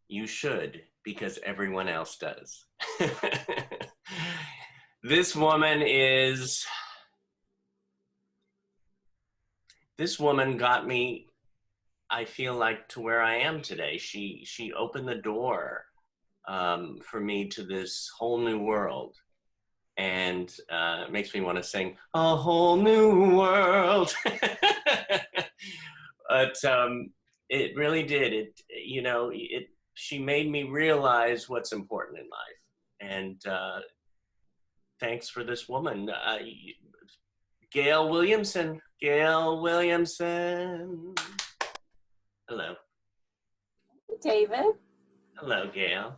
You should, because everyone else does. This woman is, this woman got me, I feel like, to where I am today. She opened the door for me to this whole new world. And it makes me want to sing a whole new world. But it really did. She made me realize what's important in life. And thanks for this woman, Gail Williamson. Gail Williamson. Hello. David. Hello, Gail.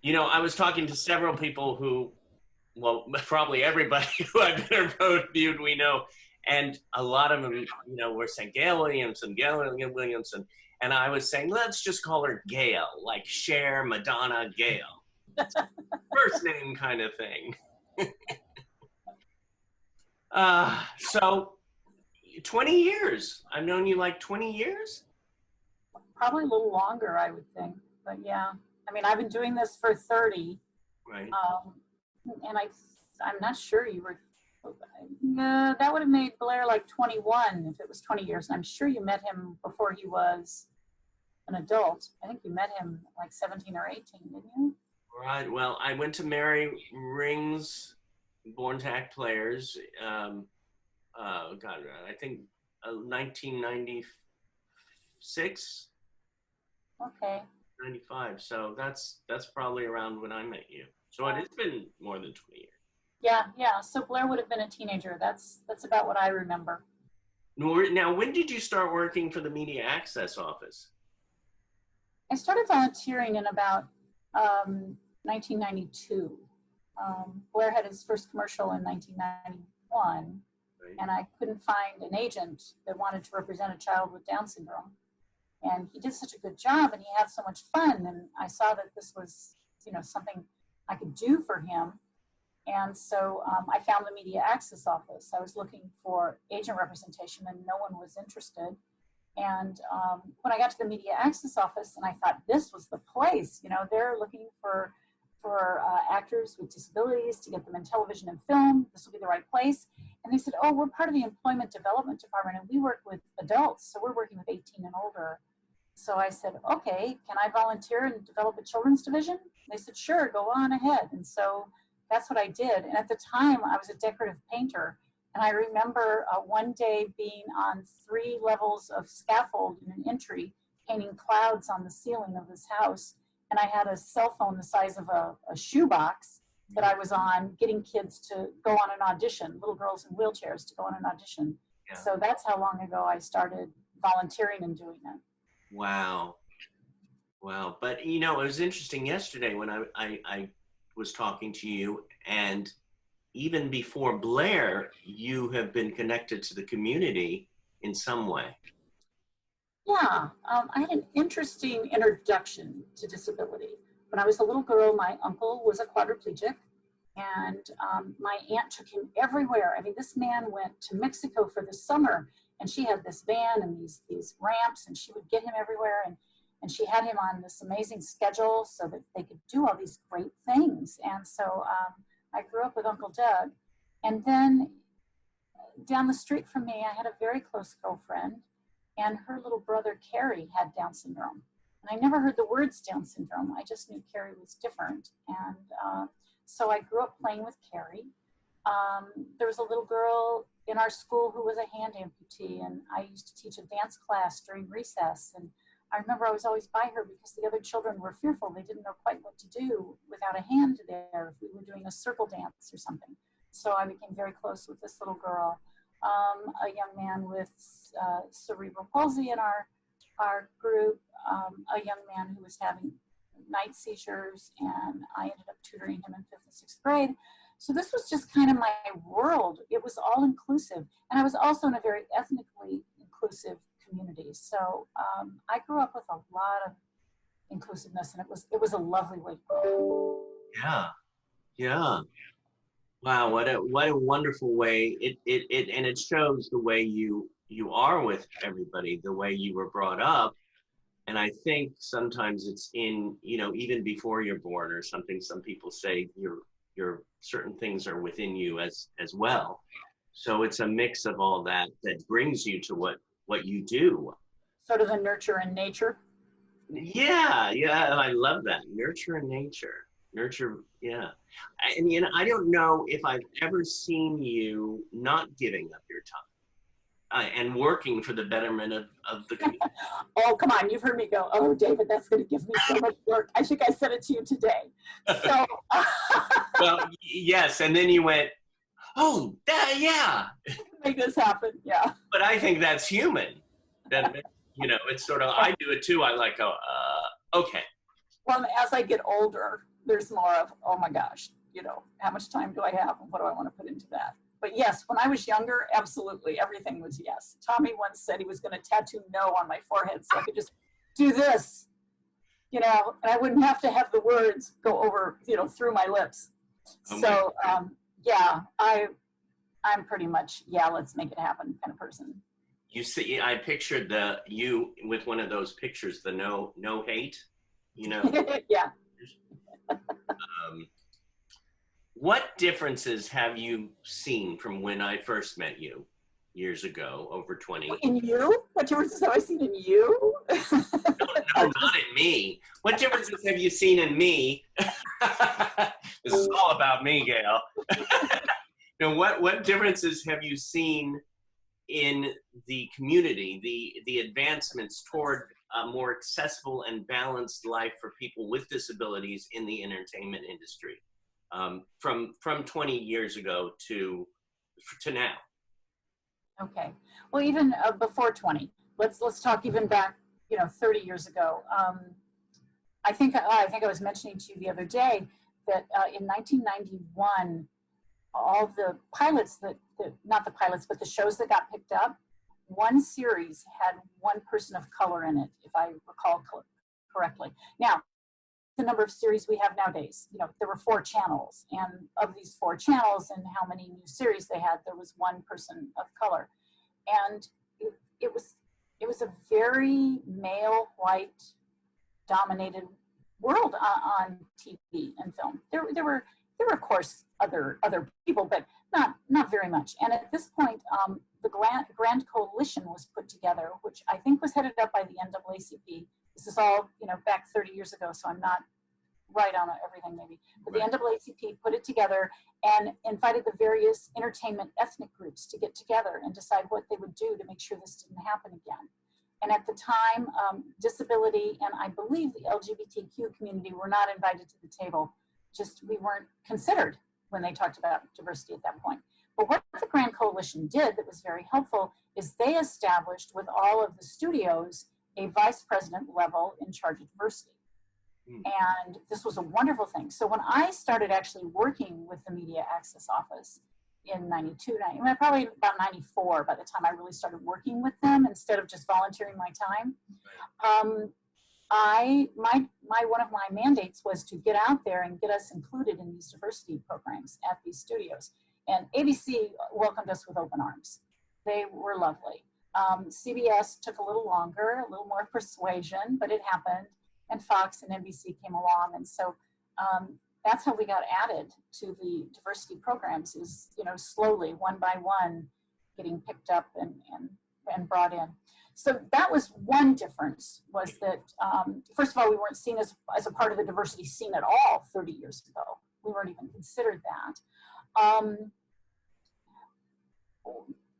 I was talking to several people who, well, probably everybody who I've interviewed, we know. And a lot of them, were saying Gail Williamson, Gail Williamson. And I was saying, let's just call her Gail, like Cher, Madonna, Gail. First name kind of thing. So 20 years. I've known you like 20 years? Probably a little longer, I would think. But yeah, I mean, I've been doing this for 30. Right. And I'm not sure you were, that would have made Blair like 21 if it was 20 years. And I'm sure you met him before he was an adult. I think you met him like 17 or 18, didn't you? Right. Well, I went to Mary Ring's Born to Act Players. God, I think 1996. Okay. 95. So that's probably around when I met you. So it has been more than 20 years. Yeah. So Blair would have been a teenager. That's about what I remember. Now, when did you start working for the Media Access Office? I started volunteering in about 1992. Blair had his first commercial in 1991, right. And I couldn't find an agent that wanted to represent a child with Down syndrome. And he did such a good job, and he had so much fun, and I saw that this was, something I could do for him. And so I found the Media Access Office. I was looking for agent representation, and no one was interested. And when I got to the Media Access Office, and I thought this was the place, they're looking for actors with disabilities to get them in television and film. This will be the right place. And they said, oh, we're part of the Employment Development Department, and we work with adults, so we're working with 18 and older. So I said, okay, can I volunteer and develop a children's division? They said, sure, go on ahead. And so that's what I did. And at the time, I was a decorative painter. And I remember one day being on 3 levels of scaffold in an entry, painting clouds on the ceiling of this house. And I had a cell phone the size of a shoebox that I was on, getting kids to go on an audition, little girls in wheelchairs to go on an audition. Yeah. So that's how long ago I started volunteering and doing it. Wow. But, it was interesting yesterday when I was talking to you, and even before BLAIR, you have been connected to the community in some way. Yeah, I had an interesting introduction to disability. When I was a little girl, my uncle was a quadriplegic, and my aunt took him everywhere. I mean, this man went to Mexico for the summer, and she had this van and these ramps, and she would get him everywhere, and she had him on this amazing schedule so that they could do all these great things. And so I grew up with Uncle Doug. And then down the street from me, I had a very close girlfriend, and her little brother, Carrie, had Down syndrome. And I never heard the words Down syndrome. I just knew Carrie was different. And so I grew up playing with Carrie. There was a little girl in our school who was a hand amputee, and I used to teach a dance class during recess. And I remember I was always by her because the other children were fearful. They didn't know quite what to do without a hand there if we were doing a circle dance or something. So I became very close with this little girl. A young man with cerebral palsy in our group, a young man who was having night seizures, and I ended up tutoring him in 5th and 6th grade. So this was just kind of my world. It was all inclusive. And I was also in a very ethnically inclusive community. So I grew up with a lot of inclusiveness, and it was a lovely way to grow. Yeah. Wow, what a wonderful way. It shows the way you are with everybody, the way you were brought up. And I think sometimes it's in, you know, even before you're born or something, some people say your certain things are within you as well. So it's a mix of all that that brings you to what you do. Sort of the nurture and nature. Yeah, yeah, I love that. Nurture and nature. Nurture, yeah. And you know, I don't know if I've ever seen you not giving up your time and working for the betterment of the community. Oh, come on, you've heard me go, oh, David, that's going to give me so much work. I think I said it to you today. So, Well, yes, and then you went, oh, yeah. make this happen, yeah. But I think that's human. That, you know, it's sort of, I do it too. I like go, okay. Well, as I get older, there's more of, oh my gosh, you know, how much time do I have and what do I want to put into that? But yes, when I was younger, absolutely, everything was yes. Tommy once said he was going to tattoo no on my forehead so I could just do this, you know, and I wouldn't have to have the words go over, you know, through my lips. Oh So, yeah, I'm pretty much, yeah, let's make it happen kind of person. You see, I pictured you with one of those pictures, the no hate, you know. Yeah. What differences have you seen from when I first met you years ago, over 20? In you? What differences have I seen in you? No, not in me. What differences have you seen in me? This is all about me, Gail. Now, what differences have you seen in the community, the advancements toward a more accessible and balanced life for people with disabilities in the entertainment industry, from 20 years ago to now? Okay. Well, even before 20, let's talk even back, you know, 30 years ago. I think I was mentioning to you the other day that in 1991, all the pilots not the pilots, but the shows that got picked up, one series had one person of color in it, if I recall correctly. Now, the number of series we have nowadays, you know, there were 4 channels, and of these 4 channels and how many new series they had, there was one person of color. And it was a very male, white dominated world on TV and film. There were of course other people, but not very much. And at this point, the Grand Coalition was put together, which I think was headed up by the NAACP. This is all, you know, back 30 years ago, so I'm not right on everything maybe. But the NAACP put it together and invited the various entertainment ethnic groups to get together and decide what they would do to make sure this didn't happen again. And at the time, disability and I believe the LGBTQ community were not invited to the table. Just we weren't considered when they talked about diversity at that point. But what the Grand Coalition did that was very helpful is they established with all of the studios a vice president level in charge of diversity. And this was a wonderful thing. So when I started actually working with the Media Access Office in 92, probably about 94 by the time I really started working with them instead of just volunteering my time, one of my mandates was to get out there and get us included in these diversity programs at these studios. And ABC welcomed us with open arms. They were lovely. CBS took a little longer, a little more persuasion, but it happened. And Fox and NBC came along. And so that's how we got added to the diversity programs is, you know, slowly, one by one, getting picked up and brought in. So that was one difference, was that, first of all, we weren't seen as a part of the diversity scene at all 30 years ago. We weren't even considered that.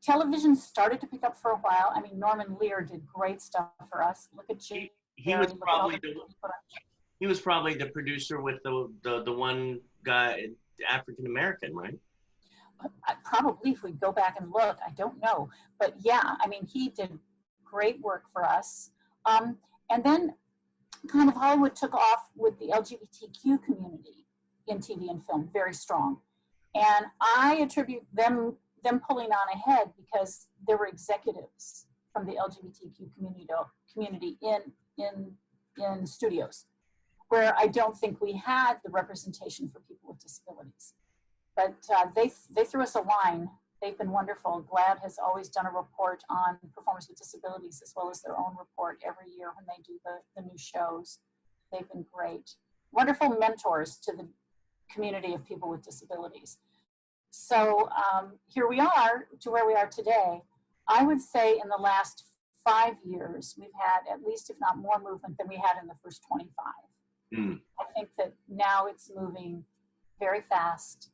Television started to pick up for a while. I mean, Norman Lear did great stuff for us. Look at Jay. He was probably the producer with the one guy, African American, right? Probably, if we go back and look, I don't know, but yeah, I mean, he did great work for us. And then kind of Hollywood took off with the LGBTQ community in TV and film, very strong. And I attribute them pulling on ahead because there were executives from the LGBTQ community in studios, where I don't think we had the representation for people with disabilities. But they threw us a line They've been wonderful. GLAAD has always done a report on performers with disabilities as well as their own report every year when they do the new shows. They've been great. Wonderful mentors to the community of people with disabilities. So here we are to where we are today. I would say in the last 5 years, we've had at least, if not more movement than we had in the first 25. I think that now it's moving very fast.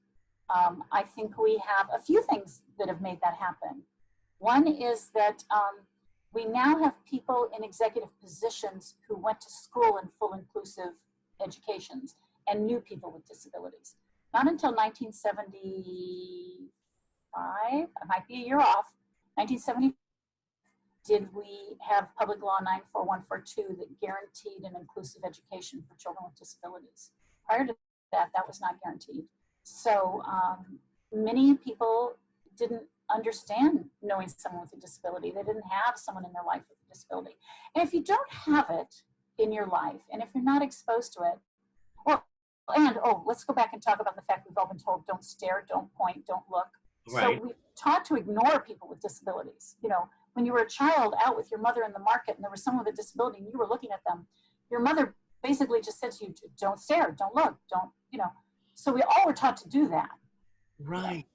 I think we have a few things that have made that happen. One is that we now have people in executive positions who went to school in full inclusive educations and knew people with disabilities. Not until 1975, I might be a year off, 1970, did we have Public Law 94142 that guaranteed an inclusive education for children with disabilities. Prior to that, that was not guaranteed. So many people didn't understand knowing someone with a disability. They didn't have someone in their life with a disability. And if you don't have it in your life, and if you're not exposed to it, let's go back and talk about the fact we've all been told, don't stare, don't point, don't look. Right. So we've taught to ignore people with disabilities. You know, when you were a child out with your mother in the market and there was someone with a disability and you were looking at them, your mother basically just said to you, don't stare, don't look, don't, you know. So we all were taught to do that. Right.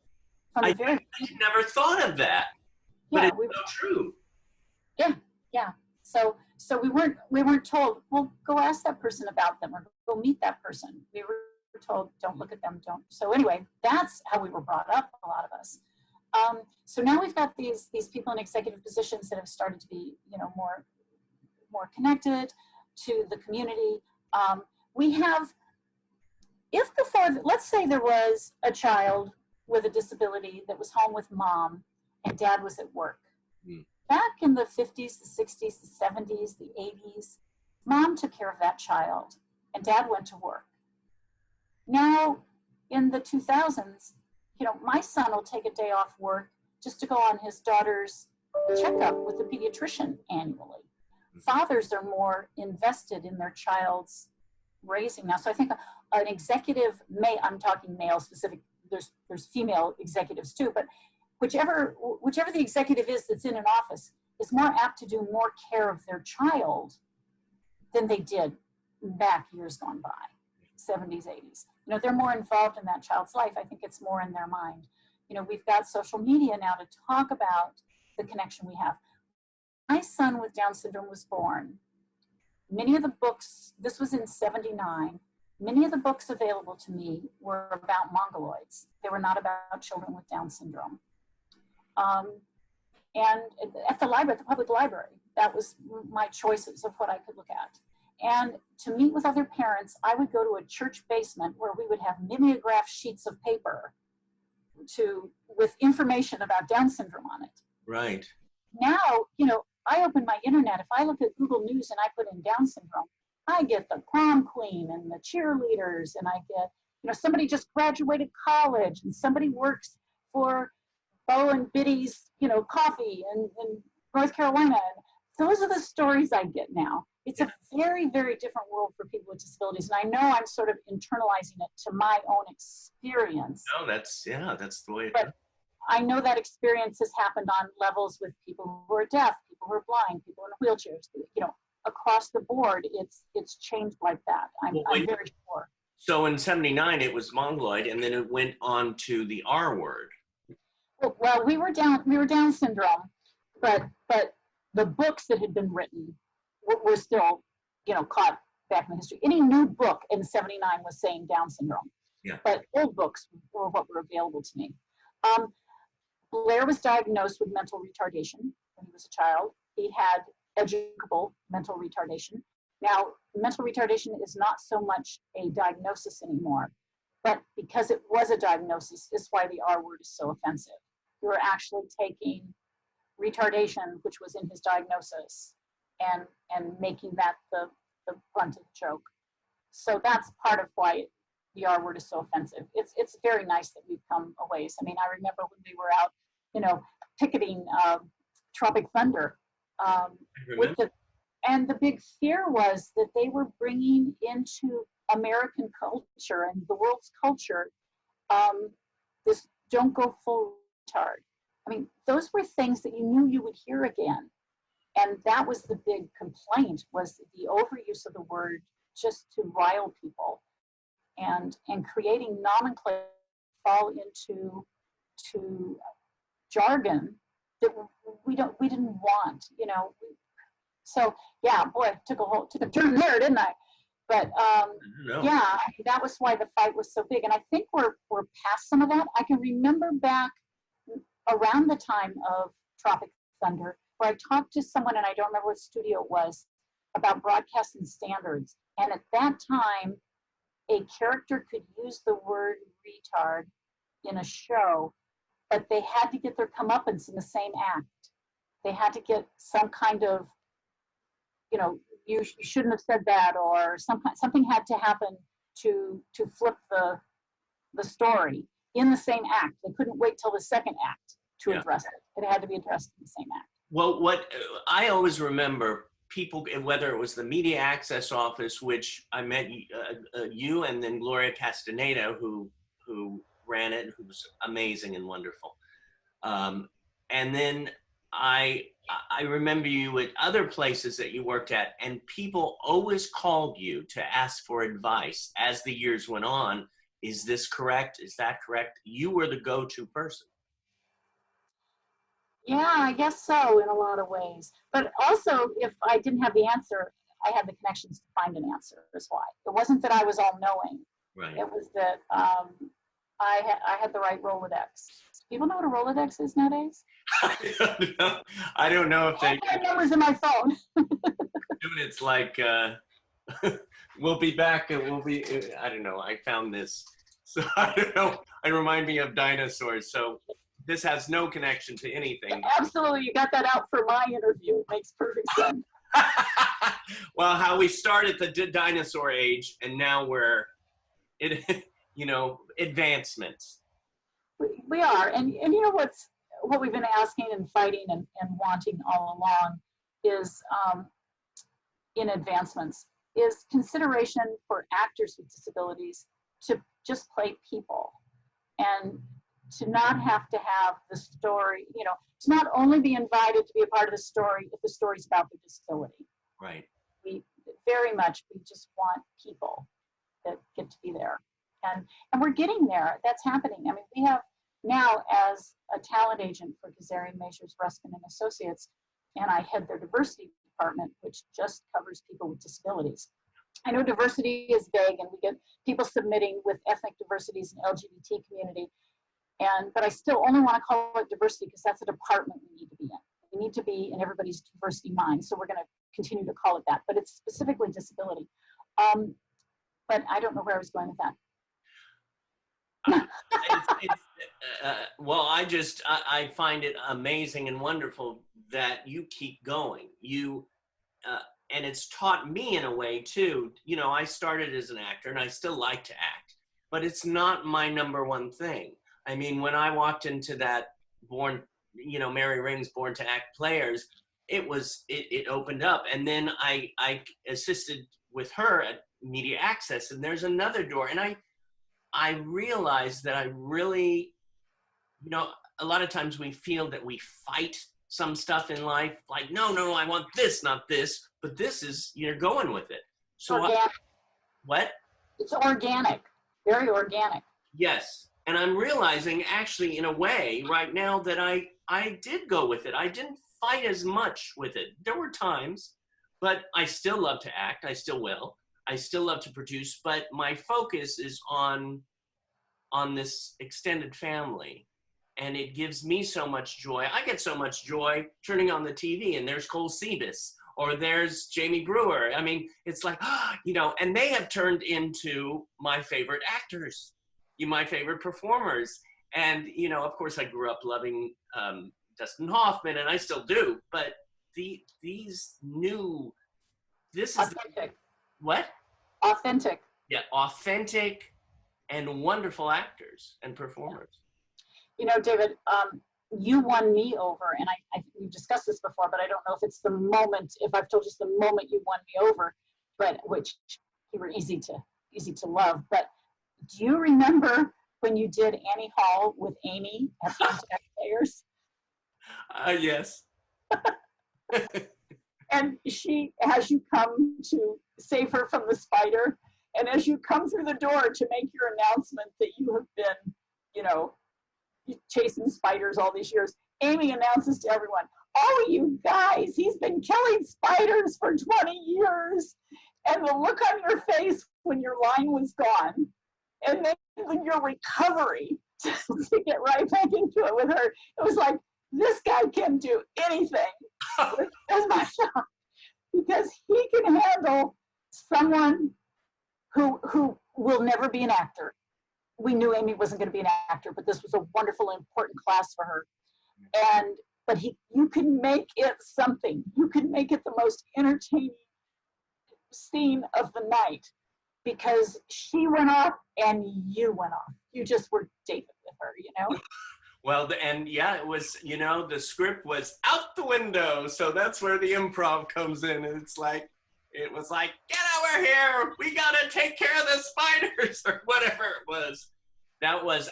I never thought of that, but it's so true. Yeah, yeah. So we weren't told, well, go ask that person about them or go meet that person. We were told, don't look at them, don't. So anyway, that's how we were brought up, a lot of us. So now we've got these people in executive positions that have started to be, you know, more connected to the community. We have, if before, let's say there was a child with a disability that was home with mom and dad was at work. Back in the 50s, the 60s, the 70s, the 80s, mom took care of that child and dad went to work. Now, in the 2000s, you know, my son will take a day off work just to go on his daughter's checkup with the pediatrician annually. Fathers are more invested in their child's raising now. So I think an executive I'm talking male specific, there's female executives too, but whichever the executive is that's in an office is more apt to do more care of their child than they did back years gone by, 70s, 80s. You know, they're more involved in that child's life. I think it's more in their mind. You know, we've got social media now to talk about the connection we have. My son with Down syndrome was born. Many of the books, this was in 79, many of the books available to me were about mongoloids. They were not about children with Down syndrome. And at the library, at the public library, that was my choices of what I could look at. And to meet with other parents, I would go to a church basement where we would have mimeograph sheets of paper with information about Down syndrome on it. Right. Now, you know, I open my internet. If I look at Google News and I put in Down syndrome, I get the prom queen and the cheerleaders, and I get, you know, somebody just graduated college and somebody works for Bo and Biddy's, you know, coffee in North Carolina. And those are the stories I get now. It's a very, very different world for people with disabilities. And I know I'm sort of internalizing it to my own experience. No, that's the way it is. I know that experience has happened on levels with people who are deaf, people who are blind, people in wheelchairs. You know, across the board, it's changed like that. I'm very sure. So in 79, it was mongoloid, and then it went on to the R word. Well, we were Down syndrome, but the books that had been written were still, you know, caught back in history. Any new book in 79 was saying Down syndrome. Yeah. But old books were what were available to me. BLAIR was diagnosed with mental retardation when he was a child. He had educable mental retardation. Now, mental retardation is not so much a diagnosis anymore, but because it was a diagnosis, is why the R word is so offensive. You were actually taking retardation, which was in his diagnosis, and making that the brunt of the joke. So that's part of why the R word is so offensive. It's very nice that we've come a ways. I mean, I remember when we were out, you know, picketing Tropic Thunder and the big fear was that they were bringing into American culture and the world's culture this don't go full retard. I mean, those were things that you knew you would hear again. And that was the big complaint, was the overuse of the word just to rile people, and creating nomenclature fall into jargon that we didn't want, you know. So yeah, boy, took a turn there, didn't I? But yeah, that was why the fight was so big. And I think we're past some of that. I can remember back around the time of Tropic Thunder, where I talked to someone, and I don't remember what studio it was, about broadcasting standards. And at that time, a character could use the word retard in a show, but they had to get their comeuppance in the same act. They had to get some kind of, you know, you shouldn't have said that, or something had to happen to flip the story in the same act. They couldn't wait till the second act to address it. It had to be addressed in the same act. Well, what I always remember, people, whether it was the Media Access Office, which I met you and then Gloria Castaneda, who ran it, who was amazing and wonderful. And then I remember you at other places that you worked at, and people always called you to ask for advice as the years went on. Is this correct? Is that correct? You were the go-to person. Yeah, I guess so in a lot of ways. But also, if I didn't have the answer, I had the connections to find an answer is why. It wasn't that I was all knowing. Right. It was that I had the right Rolodex. People know what a Rolodex is nowadays? I don't know if they... I have numbers in my phone. It's like, we'll be back and we'll be, I don't know, I found this. So I don't know, it reminded me of dinosaurs. So this has no connection to anything. Absolutely, you got that out for my interview. It makes perfect sense. Well, how we started the dinosaur age, and now we're, you know, advancements. We are, and you know what we've been asking and fighting and wanting all along is, in advancements, is consideration for actors with disabilities to just play people, and to not have to have the story, you know, to not only be invited to be a part of the story if the story's about their disability. Right. We just want people that get to be there. And we're getting there. That's happening. I mean, we have now, as a talent agent for Kazarian, Majors, Ruskin and Associates, and I head their diversity department, which just covers people with disabilities. I know diversity is vague, and we get people submitting with ethnic diversities and LGBT community, but I still only want to call it diversity because that's a department we need to be in. We need to be in everybody's diversity mind, so we're going to continue to call it that, but it's specifically disability. But I don't know where I was going with that. Well, I find it amazing and wonderful that you keep going. And it's taught me in a way too. You know, I started as an actor and I still like to act, but it's not my number one thing. I mean, when I walked into that Mary Ring's Born to Act Players, it opened up. And then I assisted with her at Media Access, and there's another door. And I realized that I really, you know, a lot of times we feel that we fight some stuff in life, like, no, I want this, not this, but this is, you're going with it. So what? It's organic, very organic. Yes, and I'm realizing actually in a way right now that I did go with it. I didn't fight as much with it. There were times, but I still love to act, I still will. I still love to produce, but my focus is on this extended family. And it gives me so much joy. I get so much joy turning on the TV and there's Cole Sebus or there's Jamie Brewer. I mean, it's like, you know, and they have turned into my favorite actors, my favorite performers. And, you know, of course I grew up loving Dustin Hoffman, and I still do, but this is authentic. What? Authentic. Yeah, authentic and wonderful actors and performers. You know, David, you won me over, and we've discussed this before, but I don't know if it's the moment, if I've told you it's the moment you won me over, but which you were easy to love. But do you remember when you did Annie Hall with Amy at Contact Players? Yes. And she has you come to save her from the spider. And as you come through the door to make your announcement that you have been, you know, chasing spiders all these years, Amy announces to everyone, oh, you guys, he's been killing spiders for 20 years. And the look on your face when your line was gone, and then when your recovery to get right back into it with her, it was like, this guy can do anything. Because he can handle someone who will never be an actor. We knew Amy wasn't going to be an actor, but this was a wonderful, important class for her. But you can make it something. You can make it the most entertaining scene of the night, because she went off and you went off. You just were David with her, you know? Well, and yeah, it was, you know, the script was out the window. So that's where the improv comes in. And it's like, it was like, get over here. We got to take care of the spiders or whatever it was. That was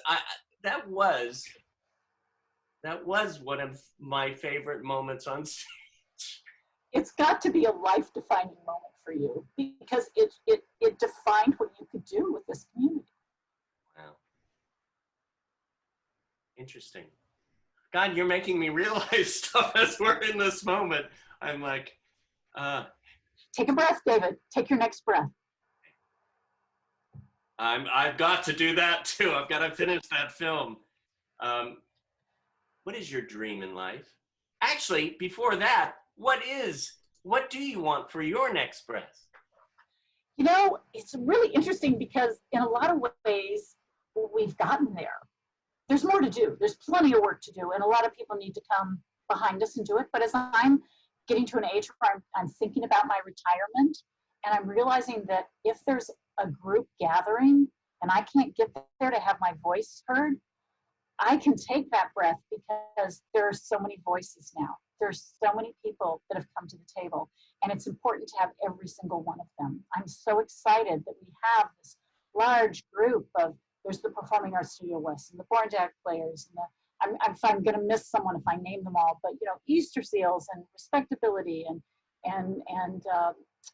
one of my favorite moments on stage. It's got to be a life-defining moment for you, because it defined what you could do with this community. Wow. Interesting. God, you're making me realize stuff as we're in this moment. I'm like, take a breath, David. Take your next breath. I've got to do that too. I've got to finish that film. What is your dream in life? Actually, before that, what do you want for your next breath? You know, it's really interesting, because in a lot of ways, we've gotten there. There's more to do. There's plenty of work to do, and a lot of people need to come behind us and do it. But as I'm getting to an age where I'm thinking about my retirement, and I'm realizing that if there's a group gathering and I can't get there to have my voice heard, I can take that breath, because there are so many voices now. There's so many people that have come to the table, and it's important to have every single one of them. I'm so excited that we have this large group of, there's the Performing Arts Studio West and the Contact Players, and I'm going to miss someone if I name them all, but you know, Easter Seals and Respectability and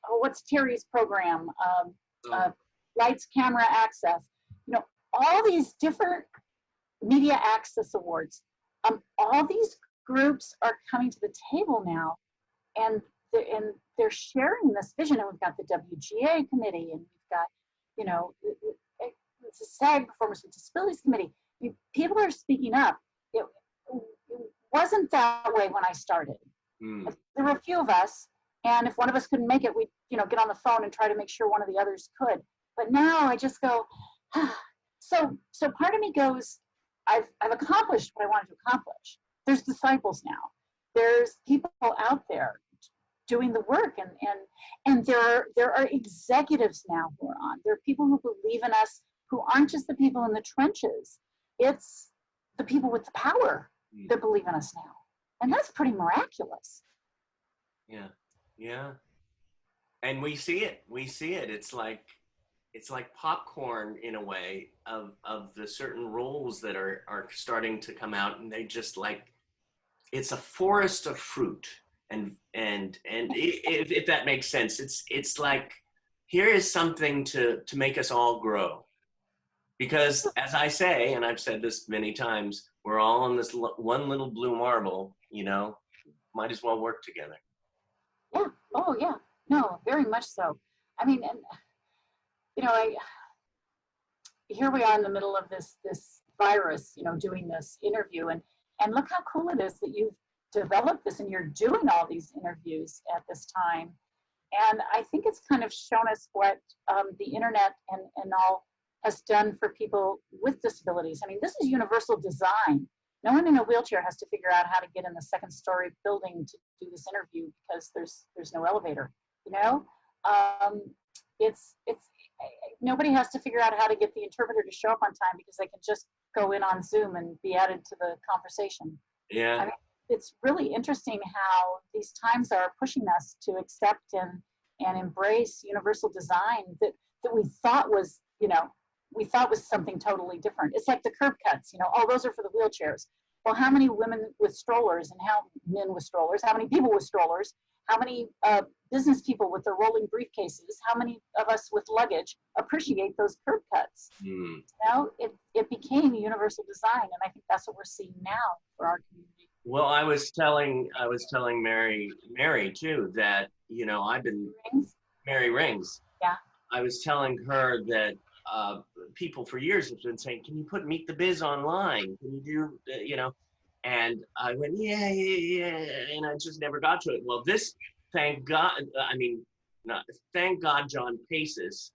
what's Terry's program, Lights, Camera, Access, you know, all these different media access awards. All these groups are coming to the table now, and they're sharing this vision. And we've got the WGA committee, and we've got, you know, it's a SAG, Performers with Disabilities Committee. People are speaking up. It wasn't that way when I started. There were a few of us, and if one of us couldn't make it, we'd, you know, get on the phone and try to make sure one of the others could. But now I just go, so part of me goes, I've accomplished what I wanted to accomplish. There's disciples now. There's people out there doing the work, and there are executives now who are on. There are people who believe in us, who aren't just the people in the trenches. It's the people with the power that believe in us now. And that's pretty miraculous. Yeah. And we see it. It's like popcorn in a way of the certain roles that are starting to come out, and they just like, it's a forest of fruit. And if that makes sense, it's like, here is something to make us all grow. Because as I say, and I've said this many times, we're all on this one little blue marble, you know, might as well work together. Yeah. Oh yeah. No, very much so. I mean, and you know, here we are in the middle of this virus, you know, doing this interview, and look how cool it is that you've developed this and you're doing all these interviews at this time. And I think it's kind of shown us what the internet and all has done for people with disabilities. I mean, this is universal design. No one in a wheelchair has to figure out how to get in the second story building to do this interview, because there's no elevator, you know? It's nobody has to figure out how to get the interpreter to show up on time, because they can just go in on Zoom and be added to the conversation. Yeah. I mean, it's really interesting how these times are pushing us to accept and embrace universal design that we thought was, you know, we thought was something totally different. It's like the curb cuts, you know, oh, those are for the wheelchairs. Well, how many women with strollers and how men with strollers, how many people with strollers, how many business people with their rolling briefcases, how many of us with luggage appreciate those curb cuts? You know, it became universal design, and I think that's what we're seeing now for our community. Well, I was telling Mary too, that, you know, Mary Rings. Yeah. I was telling her that people for years have been saying, can you put Meet the Biz online? Can you do, you know? And I went, yeah. And I just never got to it. Well, this, thank God, thank God John Paces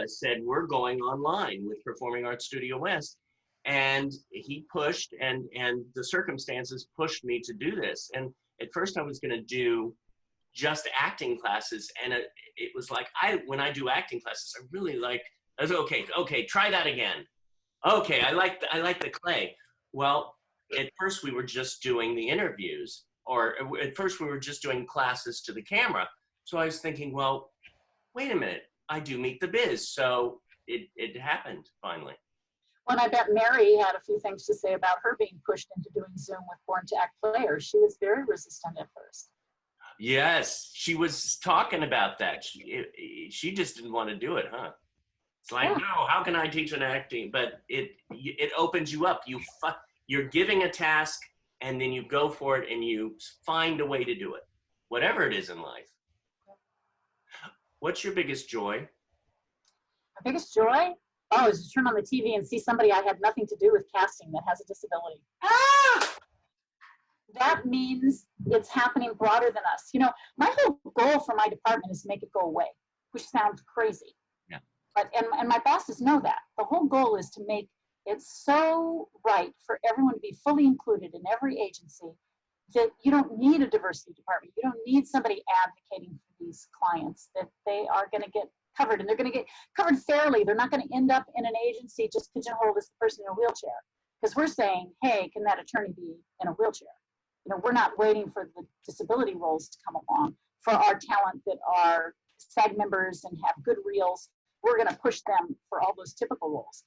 said, we're going online with Performing Arts Studio West. And he pushed, and the circumstances pushed me to do this. And at first I was going to do just acting classes, and it was like, when I do acting classes, I really like, I was okay, try that again. Okay, I like the clay. Well, at first we were just doing the interviews, or at first we were just doing classes to the camera. So I was thinking, well, wait a minute, I do Meet the Biz. So it happened finally. Well, I bet Mary had a few things to say about her being pushed into doing Zoom with Born to Act players. She was very resistant at first. Yes, she was talking about that. She just didn't want to do it, huh? It's like, yeah. No, how can I teach an acting? But it opens you up. You're giving a task, and then you go for it, and you find a way to do it, whatever it is in life. What's your biggest joy? My biggest joy? Oh, is to turn on the TV and see somebody I had nothing to do with casting that has a disability. Ah! That means it's happening broader than us. You know, my whole goal for my department is to make it go away, which sounds crazy. Yeah. But and my bosses know that. The whole goal is to make it so right for everyone to be fully included in every agency that you don't need a diversity department. You don't need somebody advocating for these clients, that they are going to get covered, and they're going to get covered fairly. They're not going to end up in an agency just pigeonholed as the person in a wheelchair. Because we're saying, hey, can that attorney be in a wheelchair? You know, we're not waiting for the disability roles to come along. For our talent that are SAG members and have good reels, we're going to push them for all those typical roles.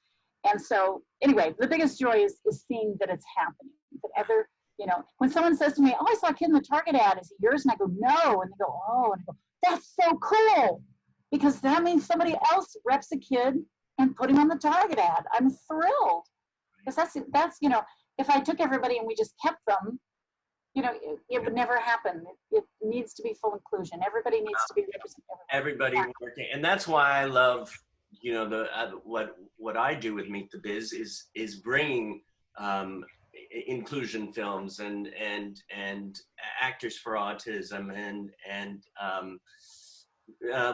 And so, anyway, the biggest joy is seeing that it's happening. That other, you know, when someone says to me, oh, I saw a kid in the Target ad, is it yours? And I go, no. And they go, oh, and I go, that's so cool. Because that means somebody else reps a kid and put him on the Target ad. I'm thrilled. Because that's, you know, if I took everybody and we just kept them, you know, it would never happen. It needs to be full inclusion. Everybody needs to be represented. Everybody working. And that's why I love, you know, what I do with Meet the Biz is bringing inclusion films and actors for autism and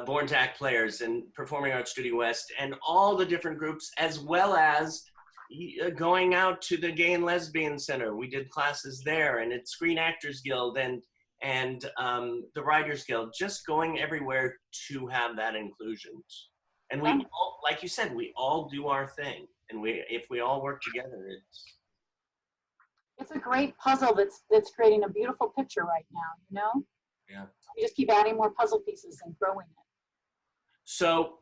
Born to Act players and Performing Arts Studio West and all the different groups, as well as going out to the Gay and Lesbian Center. We did classes there, and at Screen Actors Guild and the Writers Guild, just going everywhere to have that inclusion. And we all, like you said, we all do our thing, and if we all work together, it's a great puzzle that's creating a beautiful picture right now, you know? Yeah. We just keep adding more puzzle pieces and growing it. So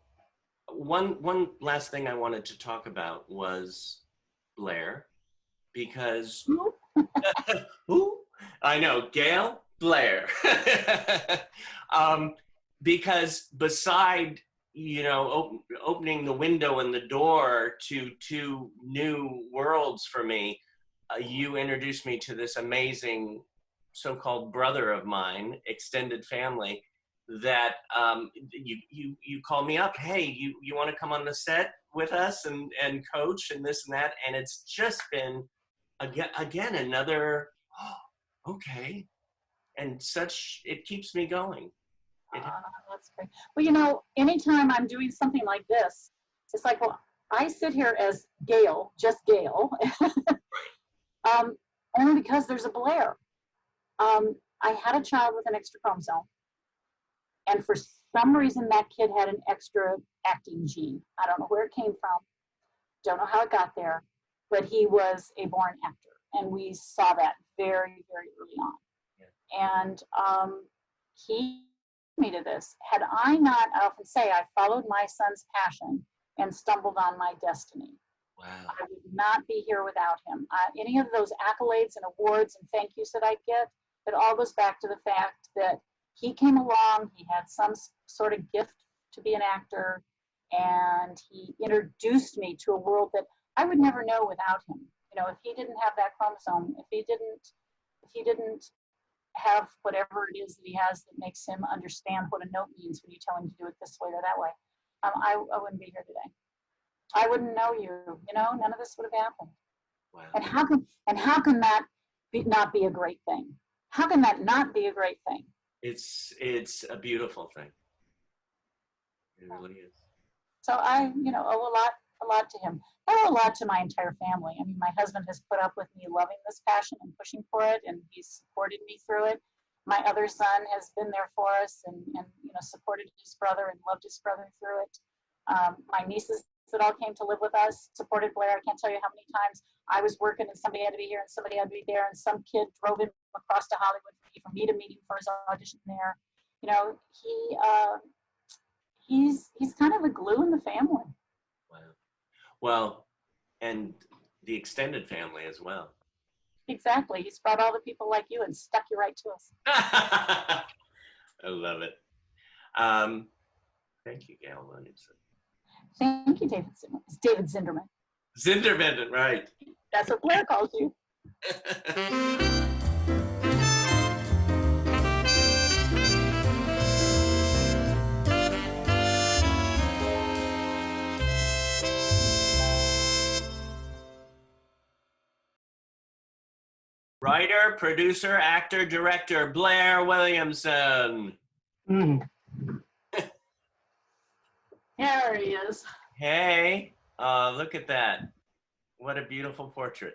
one last thing I wanted to talk about was BLAIR, because who? I know, Gail, BLAIR. Because beside, you know, opening the window and the door to two new worlds for me, you introduced me to this amazing so-called brother of mine, extended family, that you called me up, hey, you want to come on the set with us and coach and this and that, and it's just been again another okay, and such, it keeps me going. That's great. Well, you know, anytime I'm doing something like this, it's like, well, I sit here as Gail, just Gail, only because there's a BLAIR. I had a child with an extra chromosome, and for some reason that kid had an extra acting gene. I don't know where it came from, don't know how it got there, but he was a born actor, and we saw that very, very early on. Yeah. And he led me to this. Had I not, I often say, I followed my son's passion and stumbled on my destiny. Wow. I would not be here without him. Any of those accolades and awards and thank yous that I get, it all goes back to the fact that he came along, he had some sort of gift to be an actor, and he introduced me to a world that I would never know without him. You know, if he didn't have that chromosome, if he didn't have whatever it is that he has that makes him understand what a note means when you tell him to do it this way or that way, I wouldn't be here today. I wouldn't know you. You know, none of this would have happened. Wow. And how can that not be a great thing? How can that not be a great thing? It's a beautiful thing. It really is. So I, you know, owe a lot to him. I owe a lot to my entire family. I mean, my husband has put up with me loving this passion and pushing for it, and he's supported me through it. My other son has been there for us and you know, supported his brother and loved his brother through it. My nieces that all came to live with us supported BLAIR. I can't tell you how many times I was working and somebody had to be here and somebody had to be there, and some kid drove him across to Hollywood for me to meet him for his audition there. You know, he's kind of the glue in the family. Wow. Well, and the extended family as well. Exactly. He's brought all the people like you and stuck you right to us. I love it. Thank you, Gail Williamson. Thank you, David Zimmerman. It's David Zinderman. Zinderman, right. That's what BLAIR calls you. Writer, producer, actor, director, BLAIR Williamson. Mm. There he is. Hey, look at that. What a beautiful portrait.